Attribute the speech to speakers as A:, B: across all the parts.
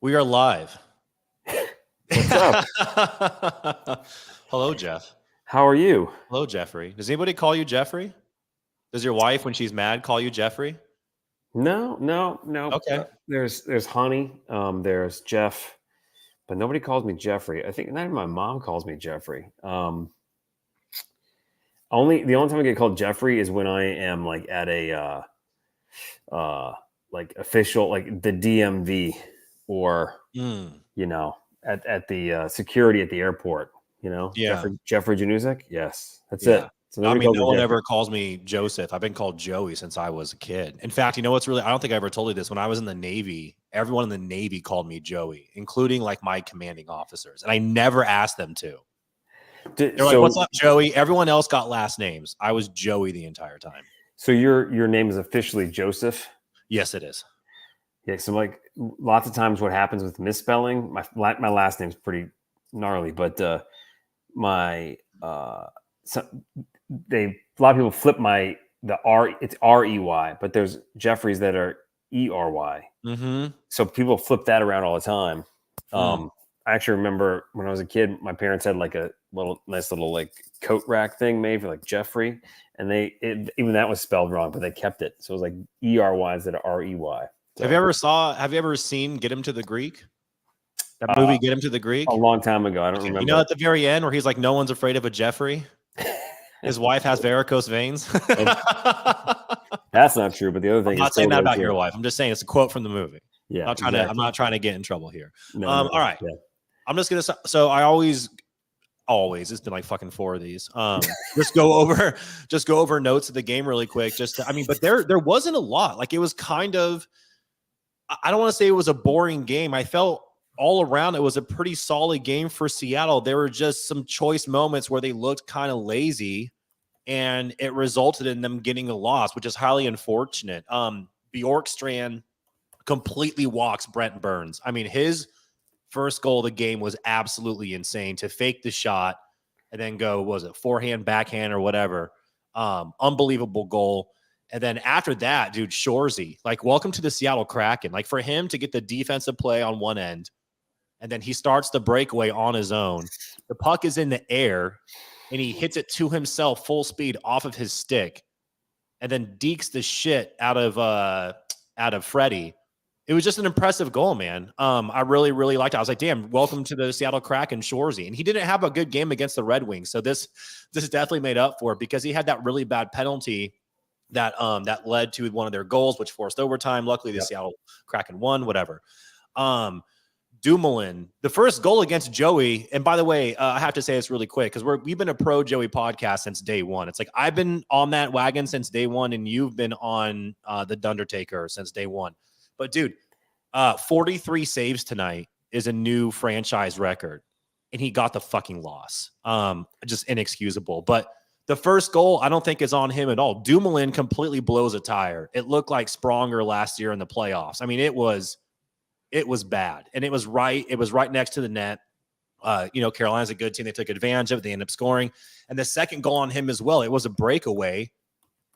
A: We are live.
B: What's up?
A: Hello, Jeff.
B: How are you?
A: Hello, Jeffrey. Does anybody call you Jeffrey? Does your wife, when she's mad, call you Jeffrey?
B: No.
A: Okay.
B: There's Honey. There's Jeff, but nobody calls me Jeffrey. I think not even my mom calls me Jeffrey. The only time I get called Jeffrey is when I am like at a like official, like the DMV, or at the security at the airport.
A: Yeah.
B: Jeffrey Januzek. Yes, that's
A: Yeah.
B: it. So
A: I
B: nobody
A: mean,
B: calls
A: no
B: me
A: one
B: Jeffrey.
A: ever calls me Joseph. I've been called Joey since I was a kid. In fact, you know what's really, I don't think I ever told you this. When I was in the Navy, everyone in the Navy called me Joey, including like my commanding officers. And I never asked them to. They're like, what's up, Joey? Everyone else got last names. I was Joey the entire time.
B: So your name is officially Joseph?
A: Yes, it is.
B: Yeah, so like lots of times what happens with misspelling, my last name's pretty gnarly, but a lot of people flip the R, it's REY, but there's Jeffreys that are ERY.
A: Mm-hmm.
B: So people flip that around all the time. I actually remember when I was a kid, my parents had like a nice little like coat rack thing made for like Jeffrey, and even that was spelled wrong, but they kept it. So it was like ERY instead of REY. So,
A: have you ever seen Get Him to the Greek? That movie, Get Him to the Greek?
B: A long time ago. I don't remember.
A: You know, at the very end where he's like, no one's afraid of a Jeffrey. His wife has varicose veins.
B: That's not true. But the other thing
A: I'm not saying that about your wife. I'm just saying it's a quote from the movie.
B: Yeah.
A: I'm not trying to get in trouble here.
B: No,
A: all right. Yeah. I'm just going to, so I always, it's been like fucking 4 of these. Just go over notes of the game really quick. But there wasn't a lot. Like it was kind of, I don't want to say it was a boring game. I felt all around it was a pretty solid game for Seattle. There were just some choice moments where they looked kind of lazy, and it resulted in them getting a loss, which is highly unfortunate. Bjorkstrand completely walks Brent Burns. I mean, his first goal of the game was absolutely insane, to fake the shot and then go, was it forehand, backhand, or whatever? Unbelievable goal. And then after that, dude, Shoresy, like, welcome to the Seattle Kraken. Like, for him to get the defensive play on one end, and then he starts the breakaway on his own. The puck is in the air, and he hits it to himself full speed off of his stick, and then dekes the shit out of Freddie. It was just an impressive goal, man. I really, really liked it. I was like, damn, welcome to the Seattle Kraken, Shoresy. And he didn't have a good game against the Red Wings, so this definitely made up for it, because he had that really bad penalty that led to one of their goals, which forced overtime. Luckily, the Seattle Kraken won, whatever. Dumoulin, the first goal against Joey, and by the way, I have to say this really quick, because we've been a pro Joey podcast since day one. It's like I've been on that wagon since day one, and you've been on the Dundertaker since day one. But dude, 43 saves tonight is a new franchise record, and he got the fucking loss. Just inexcusable. But the first goal, I don't think is on him at all. Dumoulin completely blows a tire. It looked like Spronger last year in the playoffs. I mean, it was bad, and it was right next to the net. Carolina's a good team. They took advantage of it. They ended up scoring. And the second goal on him as well, it was a breakaway,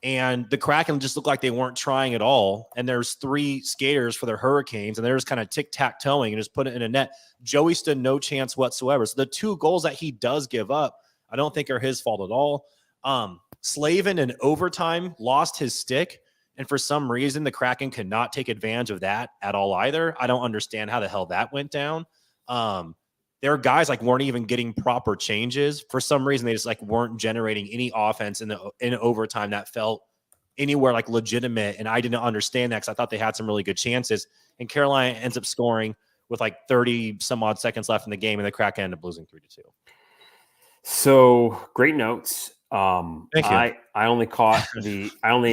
A: and the Kraken just looked like they weren't trying at all. And there's 3 skaters for the Hurricanes, and they're just kind of tic-tac-toeing and just put it in a net. Joey stood no chance whatsoever. So the 2 goals that he does give up, I don't think are his fault at all. Slavin in overtime lost his stick, and for some reason the Kraken could not take advantage of that at all either. I don't understand how the hell that went down. There are guys like weren't even getting proper changes. For some reason, they just like weren't generating any offense in overtime that felt anywhere like legitimate, and I didn't understand that, because I thought they had some really good chances. And Carolina ends up scoring with like 30 some odd seconds left in the game, and the Kraken ended up losing 3-2.
B: So great notes.
A: Thank you.
B: I only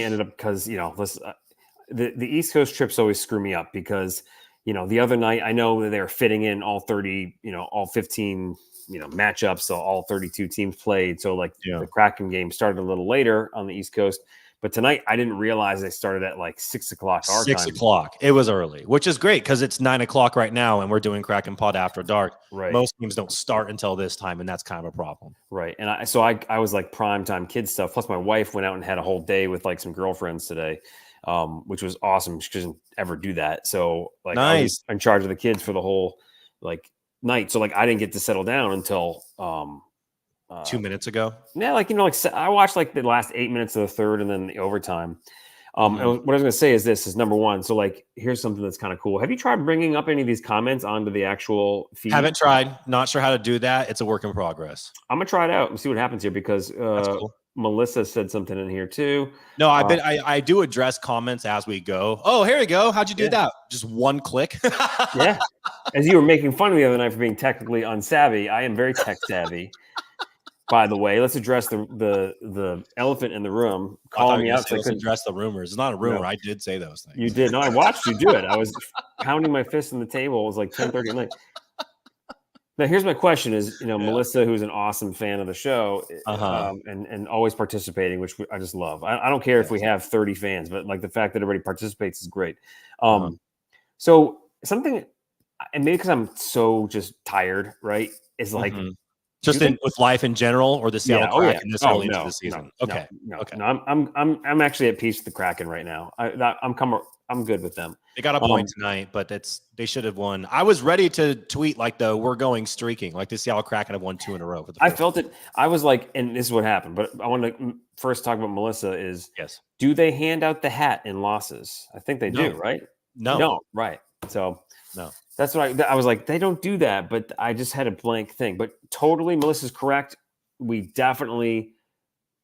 B: ended up because, the East Coast trips always screw me up, because, the other night I know that they're fitting in all 30, all 15, matchups. So all 32 teams played. So the Kraken game started a little later on the East Coast. But tonight, I didn't realize they started at like 6 o'clock our time.
A: 6 o'clock. It was early, which is great, because it's 9 o'clock right now, and we're doing Kraken Pod After Dark.
B: Right.
A: Most teams don't start until this time, and that's kind of a problem.
B: Right. And I was like prime time kid stuff. Plus, my wife went out and had a whole day with like some girlfriends today. which was awesome. She doesn't ever do that. So like I
A: Nice.
B: was in charge of the kids for the whole like night. So like I didn't get to settle down until
A: 2 minutes ago.
B: yeah, like I watched like the last 8 minutes of the third and then the overtime.
A: Mhm.
B: And what I was going to say is number one. So like, here's something that's kind of cool. Have you tried bringing up any of these comments onto the actual feed?
A: Haven't tried. Not sure how to do that. It's a work in progress.
B: I'm gonna try it out and see what happens here because
A: That's cool.
B: Melissa said something in here too.
A: No, I do address comments as we go. Oh, here we go. How'd you do
B: Yeah.
A: that? Just one click.
B: Yeah. As you were making fun of me the other night for being technically unsavvy, I am very tech savvy. By the way, let's address the elephant in the room. Calling me out.
A: Let's address the rumors. It's not a rumor. No. I did say those things.
B: You did. No, I watched you do it. I was pounding my fist on the table. It was like 10:30 at night. Now, here's my question: is Melissa, who's an awesome fan of the show, and always participating, which I just love. I don't care if we have 30 fans, but like the fact that everybody participates is great. So something, and maybe because I'm so just tired, right? Is like.
A: Just with life in general, or the Seattle Kraken this early into the season.
B: No, I'm actually at peace with the Kraken right now. I'm good with them.
A: They got a point tonight, but they should have won. I was ready to tweet like we're going streaking, like the Seattle Kraken have won 2 in a row.
B: I felt it. I was like, and this is what happened. But I want to first talk about Melissa.
A: Yes.
B: Do they hand out the hat in losses? I think they do, right?
A: No,
B: right. So
A: no.
B: That's what I was like, they don't do that, but I just had a blank thing. But totally, Melissa's correct. We definitely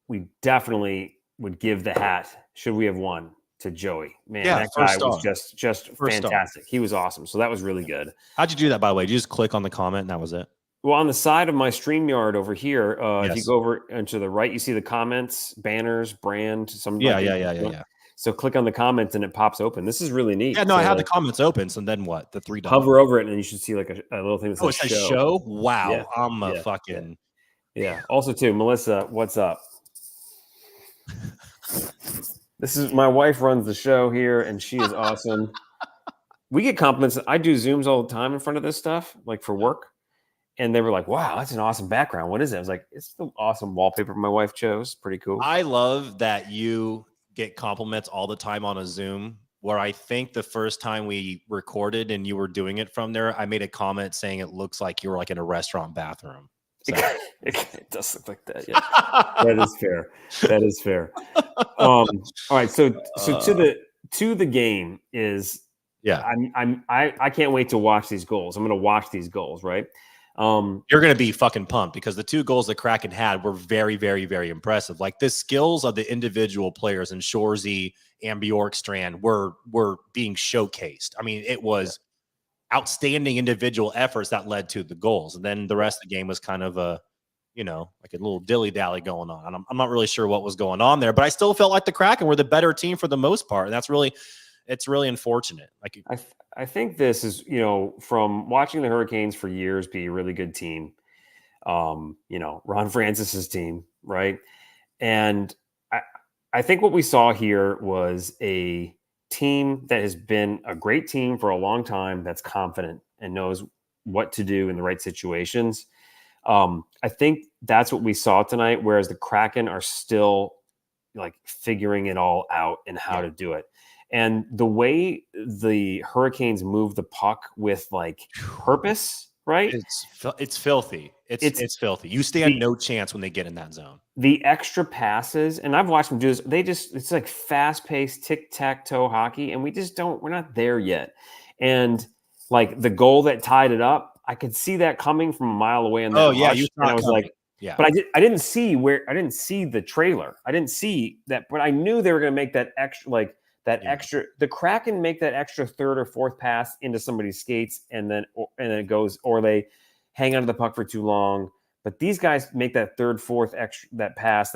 B: would give the hat, should we have won, to Joey. Man, that guy was just fantastic. He was awesome. So that was really good.
A: How'd you do that, by the way? Did you just click on the comment and that was it?
B: Well, on the side of my StreamYard over here, if you go over and to the right, you see the comments, banners, brand, some.
A: Yeah.
B: So click on the comments and it pops open. This is really neat.
A: Yeah, no, I have the comments open. So then what? The 3 dots.
B: Hover over it and you should see like a little thing that says
A: it says show. Wow. Yeah. I'm a fucking.
B: Yeah. Also, too, Melissa, what's up? This is my wife runs the show here and she is awesome. We get compliments. I do Zooms all the time in front of this stuff, like for work. And they were like, wow, that's an awesome background. What is it? I was like, it's the awesome wallpaper my wife chose. Pretty cool.
A: I love that you get compliments all the time on a Zoom, where I think the first time we recorded and you were doing it from there, I made a comment saying it looks like you were like in a restaurant bathroom. So.
B: It does look like that. Yeah, that is fair. That is fair. All right. So to the game is I can't wait to watch these goals. I'm going to watch these goals. Right.
A: You're going to be fucking pumped because the 2 goals that Kraken had were very, very, very impressive. Like the skills of the individual players in Shorzy and Bjorkstrand were being showcased. I mean, it was outstanding individual efforts that led to the goals. And then the rest of the game was kind of like a little dilly-dally going on. I'm not really sure what was going on there, but I still felt like the Kraken were the better team for the most part. And it's really unfortunate. Like
B: I think this is, from watching the Hurricanes for years be a really good team, Ron Francis's team, right? And I think what we saw here was a team that has been a great team for a long time, that's confident and knows what to do in the right situations. I think that's what we saw tonight, whereas the Kraken are still like figuring it all out and how to do it. And the way the Hurricanes move the puck with like purpose, right?
A: It's filthy. It's filthy. You stand no chance when they get in that zone.
B: The extra passes, and I've watched them do this. It's like fast-paced tic-tac-toe hockey, and we're not there yet. And like the goal that tied it up, I could see that coming from a mile away. And I was like, yeah. But I didn't see the trailer. I didn't see that, but I knew they were going to make that extra, extra. The Kraken make that extra 3rd or 4th pass into somebody's skates, and then it goes, or they hang onto the puck for too long. But these guys make that 3rd, 4th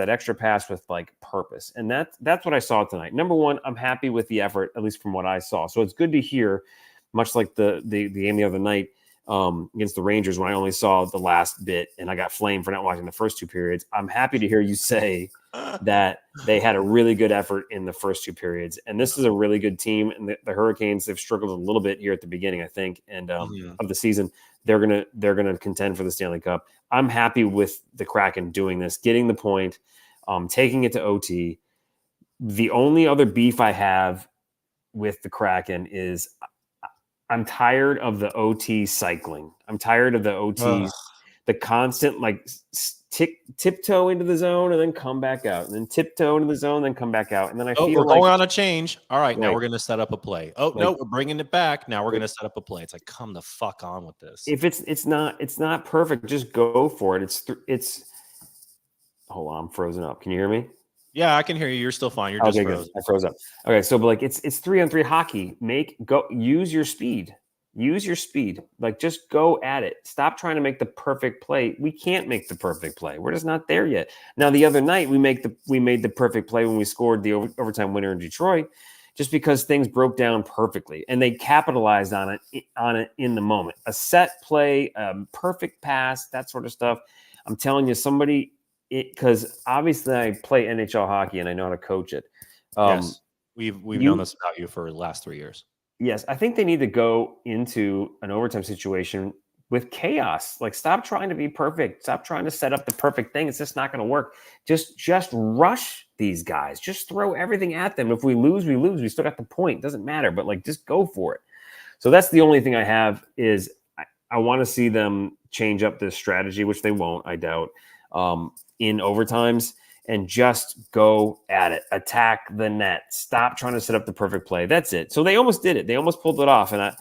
B: extra pass with like purpose, and that's what I saw tonight. Number one, I'm happy with the effort, at least from what I saw. So it's good to hear, much like the game the other night against the Rangers, when I only saw the last bit and I got flamed for not watching the first 2 periods. I'm happy to hear you say that they had a really good effort in the first 2 periods, and this is a really good team. And the Hurricanes, they've struggled a little bit here at the beginning, I think, and of the season. They're gonna contend for the Stanley Cup. I'm happy with the Kraken doing this, getting the point, taking it to OT. The only other beef I have with the Kraken is I'm tired of the OT cycling. I'm tired of the OTs, the constant like tiptoe into the zone and then come back out, and then tiptoe into the zone, then come back out, and then I
A: Oh,
B: feel
A: we're
B: like
A: going on a change. All right, now
B: right,
A: we're going to set up a play. Oh, no,
B: like
A: we're bringing it back. Now we're going to set up a play. It's like, come the fuck on with this.
B: if it's not perfect, just go for it. It's hold on, I'm frozen up. Can you hear me?
A: Yeah, I can hear you. You're still fine. You're just
B: Okay,
A: frozen.
B: good. I froze up. Okay, so but like it's 3-on-3 hockey. Use your speed. Use your speed. Like just go at it. Stop trying to make the perfect play. We can't make the perfect play. We're just not there yet. Now the other night we made the perfect play when we scored the overtime winner in Detroit, just because things broke down perfectly and they capitalized on it in the moment. A set play, perfect pass, that sort of stuff. I'm telling you, because obviously I play NHL hockey and I know how to coach it.
A: Yes, we've known this about you for the last 3 years.
B: Yes, I think they need to go into an overtime situation with chaos. Like, stop trying to be perfect. Stop trying to set up the perfect thing. It's just not going to work. Just rush these guys. Just throw everything at them. If we lose, we lose. We still got the point. Doesn't matter. But like, just go for it. So that's the only thing I have is I want to see them change up this strategy, which they won't, I doubt, in overtimes. And just go at it. Attack the net. Stop trying to set up the perfect play. That's it. So they almost did it. They almost pulled it off. And I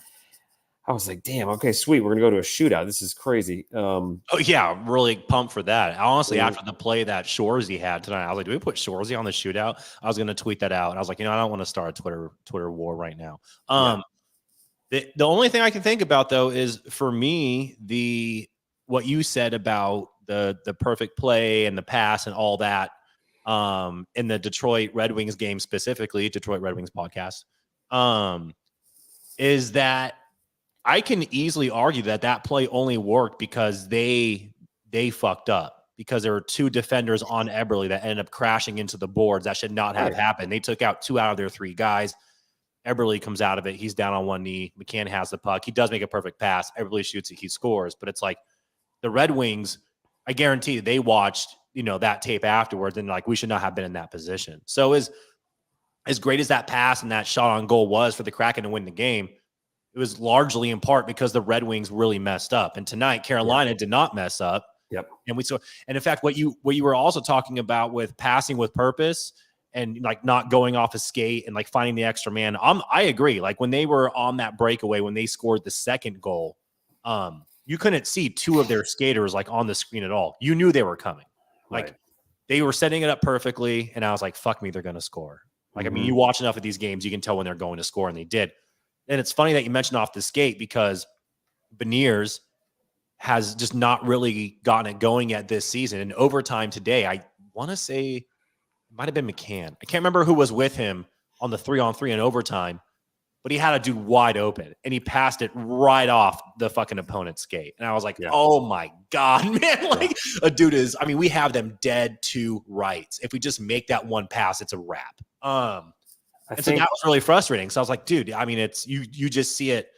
B: was like, damn, okay, sweet. We're going to go to a shootout. This is crazy.
A: Oh, yeah, I'm really pumped for that. Honestly, after the play that Shoresy had tonight, I was like, do we put Shoresy on the shootout? I was going to tweet that out. And I was like, I don't want to start a Twitter war right now. The only thing I can think about, though, is for me, what you said about the perfect play and the pass and all that in the Detroit Red Wings game specifically, Detroit Red Wings podcast, is that I can easily argue that play only worked because they fucked up, because there were 2 defenders on Eberle that ended up crashing into the boards. That should not have happened. They took out 2 out of their 3 guys. Eberle comes out of it. He's down on one knee. McCann has the puck. He does make a perfect pass. Eberle shoots it. He scores. But it's like the Red Wings, I guarantee they watched, that tape afterwards and like, we should not have been in that position. So as great as that pass and that shot on goal was for the Kraken to win the game, it was largely in part because the Red Wings really messed up. And tonight, Carolina did not mess up.
B: Yep.
A: And in fact, what you were also talking about with passing with purpose and like not going off a skate and like finding the extra man. I agree. Like when they were on that breakaway, when they scored the second goal, you couldn't see 2 of their skaters like on the screen at all. You knew they were coming. Like they were setting it up perfectly. And I was like, fuck me, they're going to score. Like, I mean, you watch enough of these games, you can tell when they're going to score, and they did. And it's funny that you mentioned off the skate because Beniers has just not really gotten it going yet this season. In overtime today, I want to say it might have been McCann. I can't remember who was with him on the 3-on-3 in overtime, but he had a dude wide open and he passed it right off the fucking opponent's skate. And I was like, oh my God, man. Like a dude is, I mean, we have them dead to rights. If we just make that one pass, it's a wrap. So that was really frustrating. So I was like, dude, I mean, it's you just see it,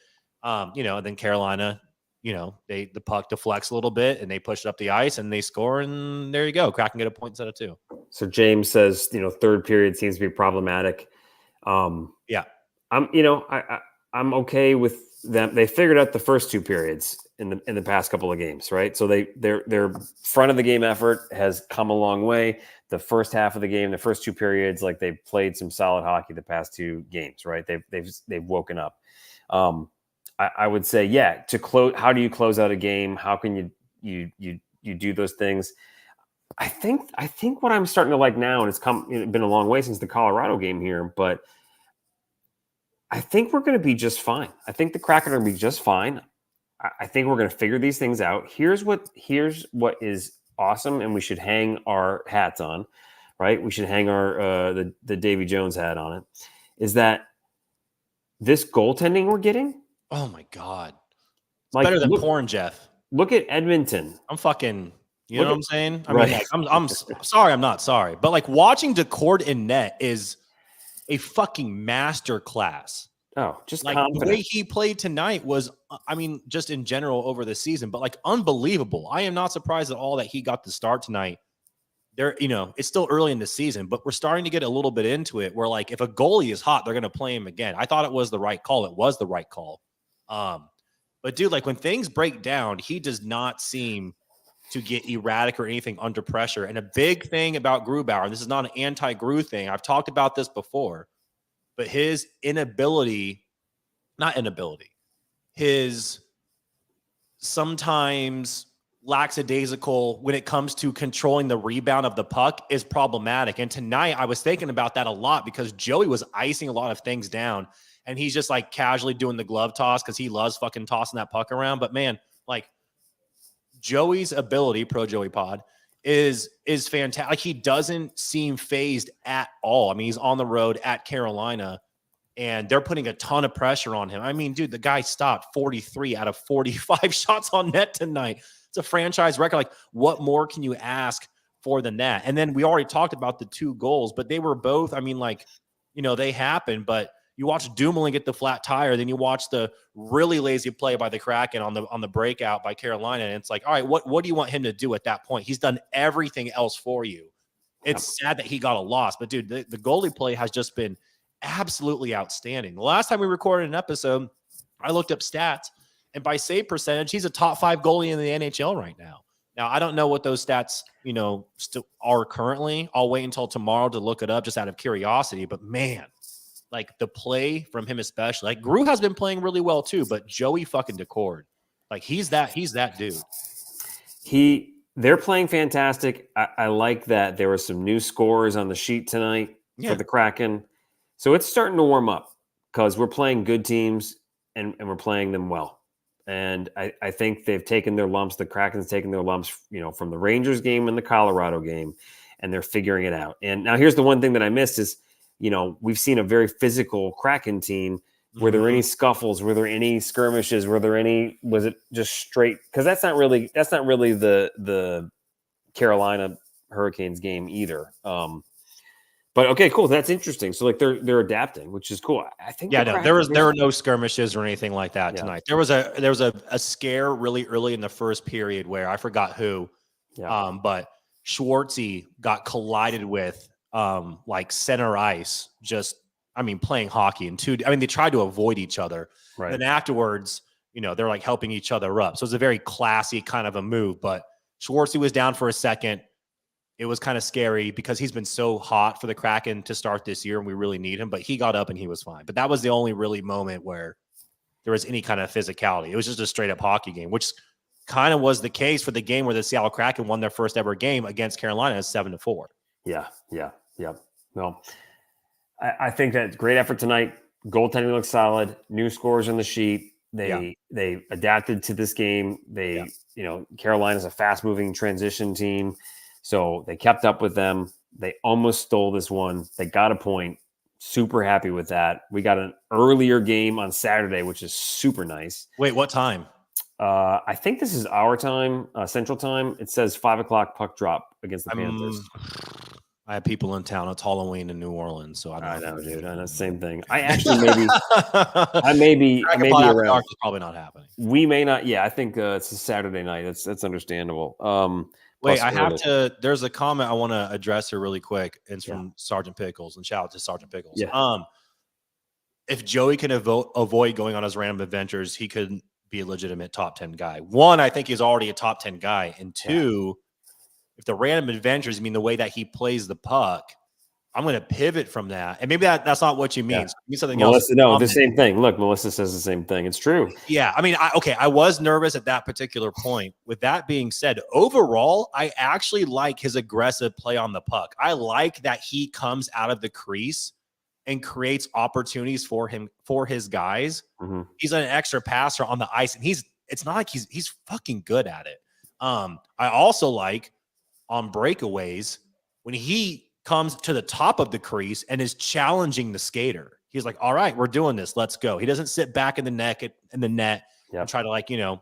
A: and then Carolina, the puck deflects a little bit and they push it up the ice and they score, and there you go. Kraken get a point instead of 2.
B: So James says, third period seems to be problematic.
A: Yeah.
B: I'm okay with them. They figured out the first 2 periods in the past couple of games, right? So their front of the game effort has come a long way. The first half of the game, the first 2 periods, like they've played some solid hockey the past 2 games, right? They've woken up. I would say, to close. How do you close out a game? How can you do those things? I think what I'm starting to like now, and it's been a long way since the Colorado game here, but I think we're going to be just fine. I think the Kraken are going to be just fine. I think we're going to figure these things out. Here's what is awesome, and we should hang our hats on, right? We should hang our the Davy Jones hat on it. Is that this goaltending we're getting?
A: Oh my God, it's better than porn, Jeff.
B: Look at Edmonton.
A: I'm fucking. You know what I'm saying? I mean, like, I'm sorry. I'm not sorry, but like watching Decord in net is a fucking master class.
B: Oh, just
A: like
B: confident.
A: The way he played tonight was, I mean, just in general over the season, but like unbelievable. I am not surprised at all that he got the start tonight they're, it's still early in the season, but we're starting to get a little bit into it where, like, if a goalie is hot, they're going to play him again. I thought it was the right call. It was the right call. But dude, like when things break down, he does not seem to get erratic or anything under pressure. And a big thing about Grubauer, and this is not an anti-Gru thing. I've talked about this before, but his his sometimes lackadaisical when it comes to controlling the rebound of the puck is problematic. And tonight I was thinking about that a lot because Joey was icing a lot of things down and he's just like casually doing the glove toss because he loves fucking tossing that puck around. But man, like Joey's ability, Pro Joey Pod, is fantastic. Like he doesn't seem phased at all. I mean, he's on the road at Carolina and they're putting a ton of pressure on him. I mean, dude, the guy stopped 43 out of 45 shots on net tonight. It's a franchise record. Like, what more can you ask for than that? And then we already talked about the 2 goals, but they were both, I mean, like, they happened, but you watch Dumoulin get the flat tire, then you watch the really lazy play by the Kraken on the breakout by Carolina. And it's like, all right, what do you want him to do at that point? He's done everything else for you. It's sad that he got a loss, but dude, the goalie play has just been absolutely outstanding. The last time we recorded an episode, I looked up stats, and by save percentage, he's a top 5 goalie in the NHL right now. Now, I don't know what those stats, still are currently. I'll wait until tomorrow to look it up just out of curiosity. But man, like the play from him, especially, like Gru has been playing really well too, but Joey fucking Decord, like he's that dude.
B: They're playing fantastic. I like that there were some new scores on the sheet tonight for the Kraken. So it's starting to warm up because we're playing good teams and we're playing them well. And I think they've taken their lumps. The Kraken's taken their lumps, from the Rangers game and the Colorado game, and they're figuring it out. And now here's the one thing that I missed is, we've seen a very physical Kraken team. Were there any scuffles? Were there any skirmishes? Was it just straight? Because that's not really the Carolina Hurricanes game either. But okay, cool. That's interesting. So like they're adapting, which is cool. I think
A: there were no skirmishes or anything like that tonight. There was a scare really early in the first period where I forgot who, but Schwartzy got collided with like center ice, playing hockey they tried to avoid each other. Right. Then afterwards, they're like helping each other up. So it's a very classy kind of a move, but Schwartzy was down for a second. It was kind of scary because he's been so hot for the Kraken to start this year and we really need him, but he got up and he was fine. But that was the only really moment where there was any kind of physicality. It was just a straight up hockey game, which kind of was the case for the game where the Seattle Kraken won their first ever game against Carolina 7-4.
B: Yeah. Well, I think that great effort tonight. Goaltending looks solid. New scores on the sheet. They adapted to this game. Carolina's a fast moving transition team. So they kept up with them. They almost stole this one. They got a point. Super happy with that. We got an earlier game on Saturday, which is super nice.
A: Wait, what time?
B: I think this is our time, Central Time. It says 5:00 puck drop against the Panthers.
A: I have people in town. It's Halloween in New Orleans, so
B: I know, dude. I know, same thing. I actually I may be around.
A: It's probably not happening.
B: We may not. Yeah, I think it's a Saturday night. That's understandable.
A: Wait, I have to. There's a comment I want to address here really quick. It's from Sergeant Pickles, and shout out to Sergeant Pickles.
B: Yeah.
A: If Joey can avoid going on his random adventures, he could be a legitimate top 10 guy. One, I think he's already a top 10 guy, and two, if the random adventures mean the way that he plays the puck, I'm going to pivot from that. And maybe that's not what you mean.
B: Yeah.
A: So you mean something
B: Melissa,
A: else.
B: No, the same thing. Look, Melissa says the same thing. It's true.
A: Yeah. I mean, I was nervous at that particular point. With that being said, overall, I actually like his aggressive play on the puck. I like that he comes out of the crease and creates opportunities for his guys. Mm-hmm. He's an extra passer on the ice, and it's not like he's fucking good at it. I also like on breakaways when he comes to the top of the crease and is challenging the skater. He's like, all right, we're doing this. Let's go. He doesn't sit back in the net and try to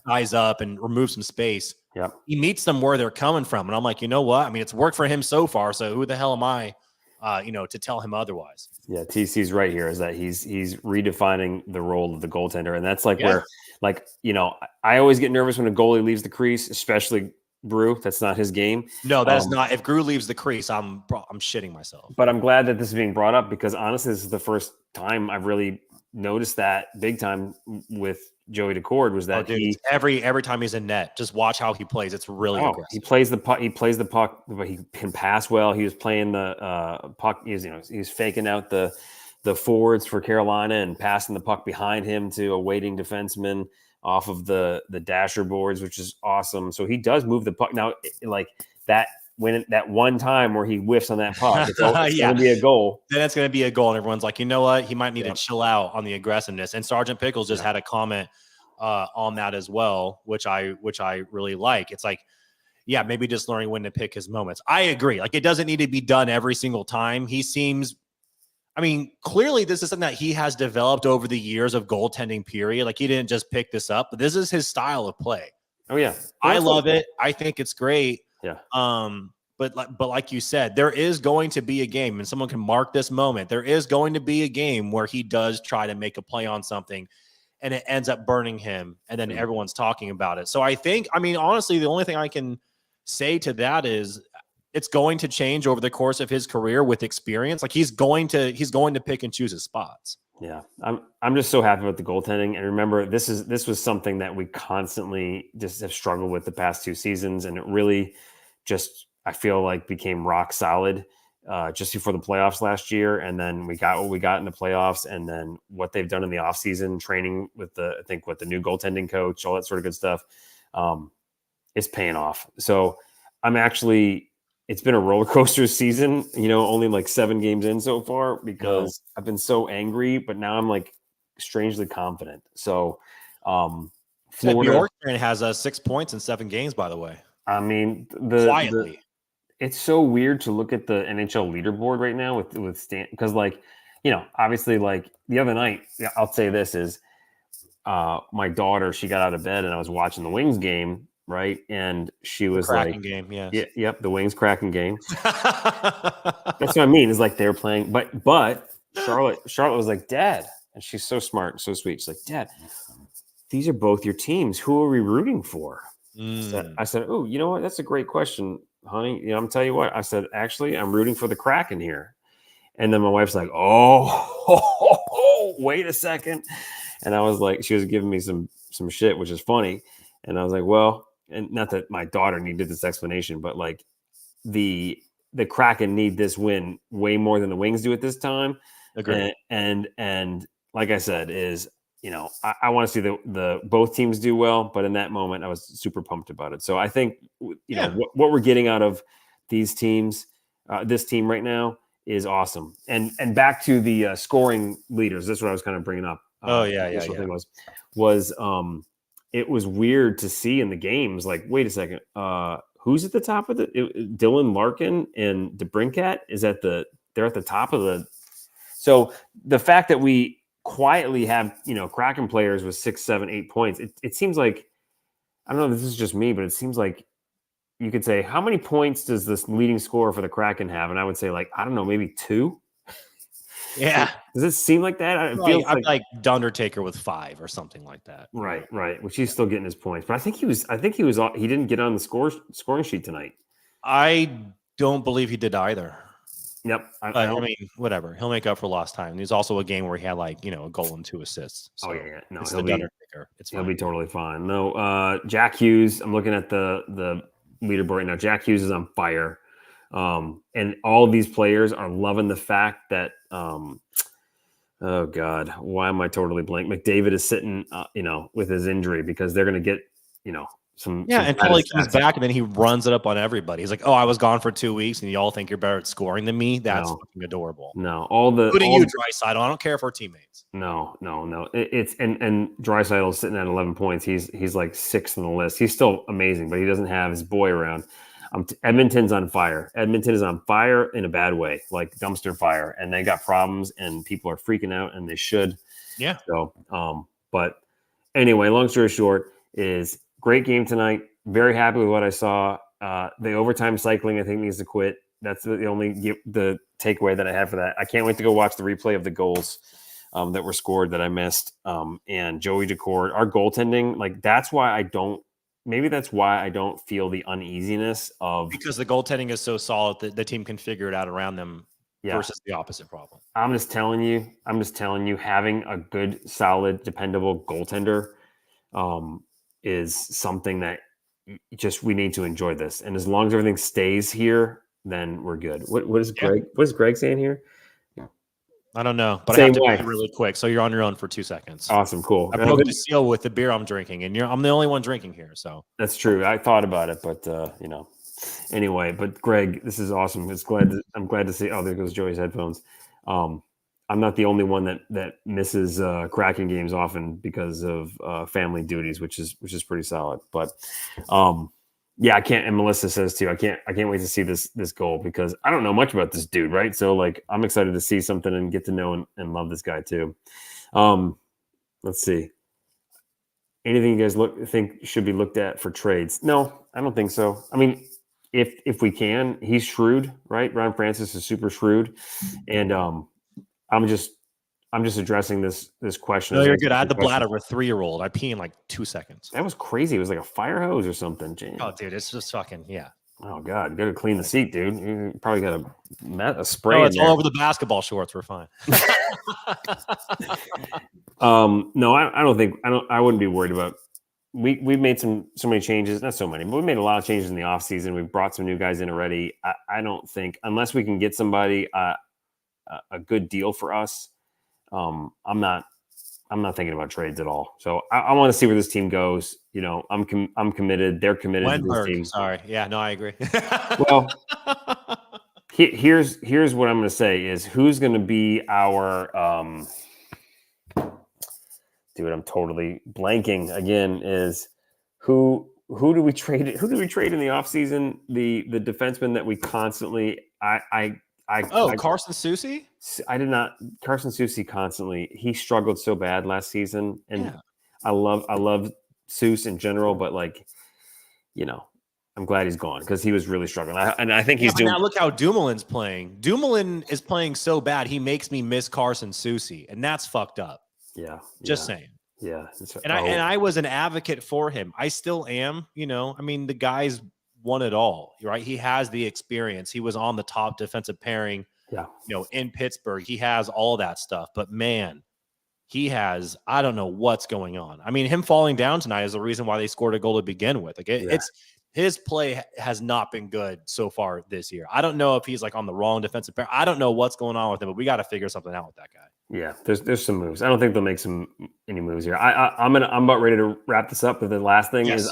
A: size up and remove some space.
B: Yep.
A: He meets them where they're coming from. And I'm like, you know what? I mean, it's worked for him so far. So who the hell am I, to tell him otherwise?
B: Yeah. TC's right here is that he's redefining the role of the goaltender. And that's where, I always get nervous when a goalie leaves the crease, especially Brew. That's not his game.
A: No, that is not. If Grew leaves the crease, I'm shitting myself.
B: But I'm glad that this is being brought up because honestly, this is the first time I've really noticed that big time with Joey Decord was that
A: every time he's in net, just watch how he plays. It's really aggressive.
B: He plays the puck. He plays the puck, but he can pass well. He was playing the puck. He's faking out the forwards for Carolina and passing the puck behind him to a waiting defenseman off of the dasher boards, which is awesome. So he does move the puck. Now, like that, when that one time where he whiffs on that puck, it's going to be a goal.
A: Then it's going to be a goal, and everyone's like, you know what? He might need to chill out on the aggressiveness. And Sergeant Pickles just had a comment on that as well, which I really like. It's like, yeah, maybe just learning when to pick his moments. I agree. Like, it doesn't need to be done every single time. He seems, I mean, clearly this is something that he has developed over the years of goaltending period. Like, he didn't just pick this up, but this is his style of play.
B: Oh yeah.
A: I love it. I think it's great.
B: Yeah.
A: But like you said, there is going to be a game, and someone can mark this moment. There is going to be a game where he does try to make a play on something, and it ends up burning him, and then everyone's talking about it. So I think, I mean, honestly, the only thing I can say to that is it's going to change over the course of his career with experience. Like, he's going to pick and choose his spots.
B: Yeah, I'm just so happy with the goaltending. And remember, this was something that we constantly just have struggled with the past 2 seasons, and it really just, I feel like, became rock solid just before the playoffs last year. And then we got what we got in the playoffs, and then what they've done in the offseason, training with the new goaltending coach, all that sort of good stuff, is paying off. So I'm actually, it's been a roller coaster season, only like 7 games in so far because I've been so angry, but now I'm like strangely confident. So
A: Florida Bjorkstrand has 6 points in 7 games, by the way.
B: I mean,
A: quietly.
B: It's so weird to look at the NHL leaderboard right now with Stan, because obviously, like the other night, I'll say this is my daughter, she got out of bed and I was watching the Wings game, right? And she was
A: Kraken game, yes.
B: Yep, the Wings Kraken game. That's what I mean. Is like they're playing, but Charlotte was like, Dad, and she's so smart and so sweet. She's like, Dad, these are both your teams. Who are we rooting for? I said, oh, you know what? That's a great question, honey. I'm telling you what. I said, actually, I'm rooting for the Kraken here. And then my wife's like, oh, wait a second. And I was like, she was giving me some shit, which is funny. And I was like, well, and not that my daughter needed this explanation, but like the Kraken need this win way more than the Wings do at this time.
A: Agreed.
B: And like I said, is I want to see the both teams do well, but in that moment I was super pumped about it. So I think what we're getting out of these teams, this team right now is awesome. And back to the scoring leaders. That's what I was kind of bringing up. Thing was it was weird to see in the games. Like, wait a second, who's at the top of Dylan Larkin and DeBrincat they're at the top of the. So the fact that we quietly have Kraken players with 6, 7, 8 points, it seems like, I don't know if this is just me, but it seems like you could say, how many points does this leading scorer for the Kraken have? And I would say, like, I don't know, maybe 2.
A: Yeah.
B: Does it seem like that? It
A: feels like Undertaker with 5 or something like that.
B: Right. Which he's still getting his points, but I think he didn't get on the scoring sheet tonight.
A: I don't believe he did either.
B: Yep.
A: I mean, whatever. He'll make up for lost time. There's also a game where he had a goal and 2 assists. So
B: No,
A: it's Undertaker.
B: He'll be totally fine. No, Jack Hughes. I'm looking at the leaderboard right now. Jack Hughes is on fire. And all of these players are loving the fact that, oh God, why am I totally blank? McDavid is sitting, with his injury because they're going to get,
A: until he comes back and then he runs it up on everybody. He's like, oh, I was gone for 2 weeks and you all think you're better at scoring than me. That's fucking adorable.
B: No,
A: including you, Draisaitl. I don't care if we're teammates.
B: No. It's and Draisaitl's sitting at 11 points. He's like 6th on the list. He's still amazing, but he doesn't have his boy around. Edmonton's on fire. Edmonton is on fire in a bad way, like dumpster fire, and they got problems, and people are freaking out, and they should.
A: Yeah.
B: So, but anyway, long story short, is great game tonight. Very happy with what I saw. The overtime cycling, I think, needs to quit. That's the only the takeaway that I have for that. I can't wait to go watch the replay of the goals that were scored that I missed. And Joey Decord, our goaltending, like that's why I don't maybe that's why I don't feel the uneasiness of
A: because the goaltending is so solid that the team can figure it out around them
B: yeah.
A: versus the opposite problem.
B: I'm just telling you, having a good, solid, dependable goaltender is something that we need to enjoy this. And as long as everything stays here, then we're good. What is Greg? What is Greg saying here?
A: I don't know, but
B: Same
A: I have to
B: way.
A: be really quick. So you're on your own for 2 seconds.
B: Awesome, cool.
A: I broke the seal with the beer I'm drinking, and I'm the only one drinking here. So
B: that's true. I thought about it, but anyway. But Greg, this is awesome. I'm glad to see. Oh, there goes Joey's headphones. I'm not the only one that misses Kraken games often because of family duties, which is pretty solid. But yeah, I can't. And Melissa says too, I can't wait to see this goal because I don't know much about this dude, right? So like, I'm excited to see something and get to know and love this guy too. Let's see. Anything you guys think should be looked at for trades? No, I don't think so. I mean, if we can, he's shrewd, right? Ron Francis is super shrewd, and I'm just addressing this question.
A: No, you're good. I had the bladder of a 3-year-old. I pee in like 2 seconds.
B: That was crazy. It was like a fire hose or something. James.
A: Oh, dude, it's just fucking
B: Oh God, got to clean the seat, dude. You probably got a spray.
A: No, it's all over the basketball shorts. We're fine.
B: No, I don't think I wouldn't be worried about. We've made so many changes, not so many, but we made a lot of changes in the offseason. We've brought some new guys in already. I don't think unless we can get somebody a good deal for us, I'm not thinking about trades at all. So I want to see where this team goes. I'm committed. They're committed to this team.
A: Sorry. Yeah, no, I agree.
B: Well, here's what I'm going to say is who's going to be our dude, I'm totally blanking again. Is who do we trade? Who do we trade in the offseason? The defenseman that we constantly
A: Carson Soucy?
B: I did not. Carson Soucy constantly. He struggled so bad last season, and
A: Yeah.
B: I love Seuss in general, but like, I'm glad he's gone because he was really struggling. I think he's doing.
A: Now look how Dumoulin's playing. Dumoulin is playing so bad he makes me miss Carson Soucy, and that's fucked up.
B: Yeah.
A: Just saying.
B: Yeah.
A: And I was an advocate for him. I still am. I mean, the guy's won it all, right? He has the experience. He was on the top defensive pairing.
B: Yeah.
A: In Pittsburgh, he has all that stuff. But man, I don't know what's going on. I mean, him falling down tonight is the reason why they scored a goal to begin with. Like it's his play has not been good so far this year. I don't know if he's like on the wrong defensive pair. I don't know what's going on with him, but we got to figure something out with that guy.
B: Yeah, there's some moves. I don't think they'll make any moves here. I'm about ready to wrap this up. But the last thing is,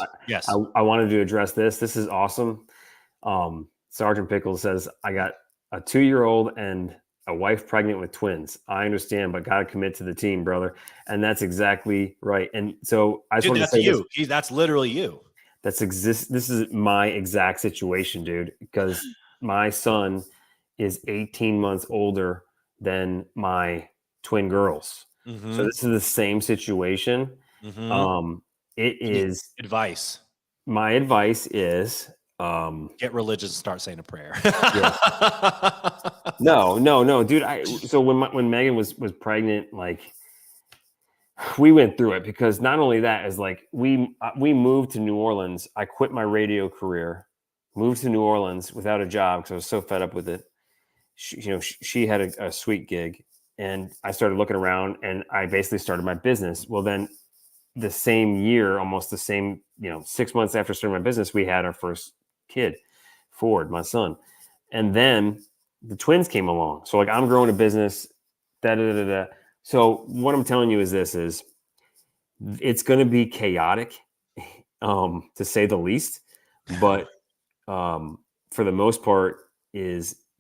B: I wanted to address this. This is awesome. Sergeant Pickles says, I got a 2-year-old and a wife pregnant with twins. I understand, but got to commit to the team, brother. And that's exactly right. And so I just want to say
A: you. That's literally you.
B: This is my exact situation, dude, because my son is 18 months older than my twin girls. Mm-hmm. So this is the same situation. Mm-hmm. It is
A: advice.
B: My advice is
A: get religious and start saying a prayer.
B: No, dude. So when Megan was pregnant, like we went through it because not only that is like we moved to New Orleans. I quit my radio career, moved to New Orleans without a job because I was so fed up with it. She had a sweet gig, and I started looking around, and I basically started my business. Well, then the same year, almost the same, 6 months after starting my business, we had our first kid, Ford, my son, and then the twins came along. So like I'm growing a business, So what I'm telling you is it's going to be chaotic, to say the least, but for the most part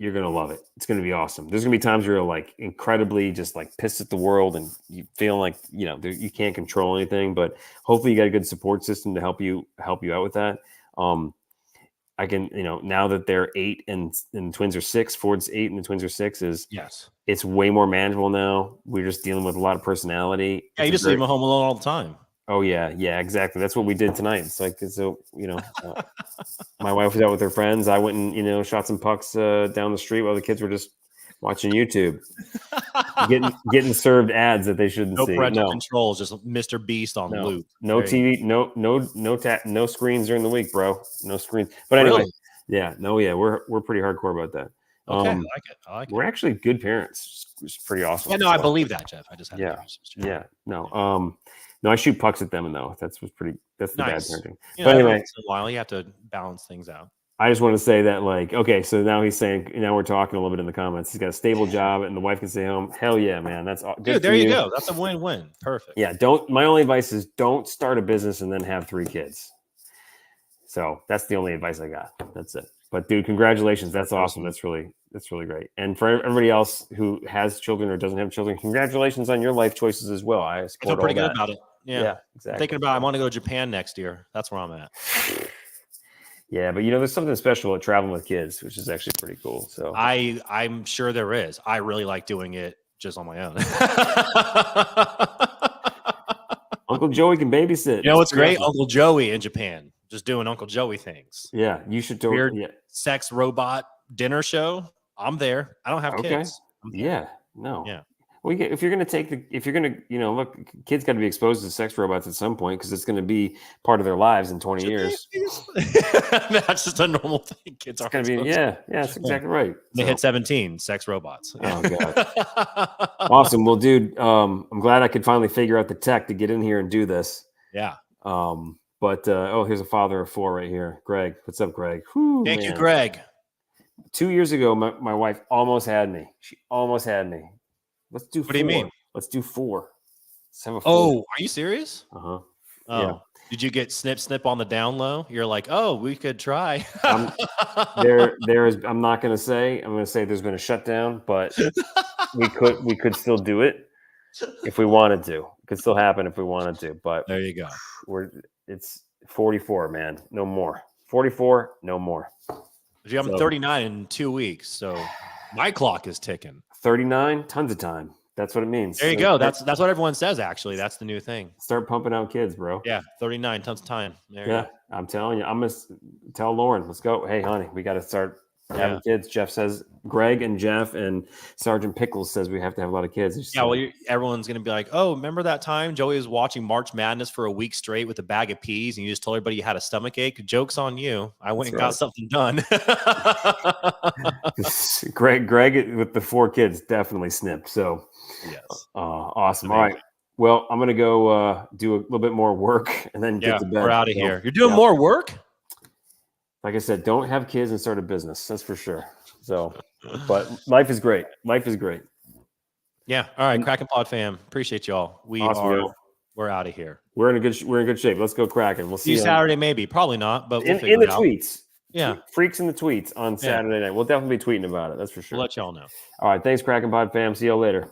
B: you're going to love it. It's going to be awesome. There's going to be times where you're like incredibly just like pissed at the world and you feel like, you can't control anything, but hopefully you got a good support system to help you out with that. I can, now that they're 8 and the twins are 6, Ford's 8 and the twins are 6 it's way more manageable now. We're just dealing with a lot of personality.
A: Yeah, you just leave them home alone all the time.
B: Oh yeah, exactly. That's what we did tonight. It's like, so, my wife was out with her friends. I went and, shot some pucks down the street while the kids were just watching YouTube, getting served ads that they shouldn't
A: No
B: see.
A: parental controls, just Mr. Beast on loop.
B: No TV, no screens during the week, bro. No screens. But anyway,
A: really?
B: we're pretty hardcore about that.
A: Okay, I like it.
B: We're actually good parents. It's pretty awesome.
A: Yeah, no, I believe that, Jeff. I just had
B: No, I shoot pucks at them, though. That's the
A: nice.
B: bad parenting.
A: But anyway, once in a while you have to balance things out.
B: I just want to say that, like, okay, so now he's saying, now we're talking a little bit in the comments. He's got a stable job, and the wife can stay home. Hell yeah, man, that's good.
A: Dude, there you go. That's a win-win. Perfect.
B: Yeah, my only advice is don't start a business and then have 3 kids. So that's the only advice I got. That's it. But dude, congratulations. That's awesome. That's really great. And for everybody else who has children or doesn't have children, congratulations on your life choices as well. I
A: feel pretty good about it. Yeah,
B: exactly.
A: I'm thinking about I want to go to Japan next year. That's where I'm at.
B: Yeah, but there's something special at traveling with kids, which is actually pretty cool. So
A: I'm sure there is. I really like doing it just on my own.
B: Uncle Joey can babysit.
A: You know what's great? Uncle Joey in Japan, just doing Uncle Joey things.
B: Yeah, you should do
A: weird sex robot dinner show. I'm there. I don't have kids.
B: Yeah, no.
A: Yeah.
B: Well, if you're going to look, kids got to be exposed to sex robots at some point because it's going to be part of their lives in 20 years.
A: That's just a normal thing. Kids are
B: going to be, that's exactly right.
A: They hit 17, sex robots.
B: Oh, God. Awesome. Well, dude, I'm glad I could finally figure out the tech to get in here and do this.
A: Yeah.
B: But here's a father of 4 right here. Greg. What's up, Greg? Whew,
A: Thank you, Greg.
B: 2 years ago, my wife almost had me. She almost had me. Let's do 4.
A: What do you mean?
B: Let's do 4. Let's have a 4.
A: Oh, are you serious?
B: Uh-huh.
A: Oh. Yeah. Did you get snip on the down low? You're like, oh, we could try.
B: I'm not going to say. I'm going to say there's been a shutdown, but we could still do it if we wanted to. It could still happen if we wanted to. But
A: there you go.
B: It's 44, man. No more. 44, no more.
A: I'm 39 in 2 weeks, so my clock is ticking.
B: 39, tons of time. That's what it means.
A: There you go. That's what everyone says. Actually, that's the new thing.
B: Start pumping out kids, bro.
A: Yeah, 39, tons of time. There you go.
B: I'm telling you. I'm gonna tell Lauren. Let's go. Hey, honey, we got to start having kids. Jeff says Greg and Jeff and Sergeant Pickles says we have to have a lot of kids.
A: Yeah, well, everyone's gonna be like, oh, remember that time Joey was watching March Madness for a week straight with a bag of peas, and you just told everybody you had a stomach ache? Joke's on you. I went and got something done.
B: Greg with the 4 kids definitely snipped. So
A: yes,
B: awesome. All right. Well, I'm gonna go do a little bit more work and then get to bed.
A: We're out of here. You're doing more work?
B: Like I said, don't have kids and start a business. That's for sure. So, but life is great. Life is great.
A: Yeah. All right, Kraken Pod Fam. Appreciate y'all. We're out of here.
B: We're in good shape. Let's go Kraken. We'll see you
A: Saturday, maybe. Probably not, but we'll
B: in the tweets.
A: Yeah.
B: Freaks in the tweets on Saturday night. We'll definitely be tweeting about it. That's for sure.
A: We'll let y'all know.
B: All right. Thanks, Kraken Pod Fam. See y'all later.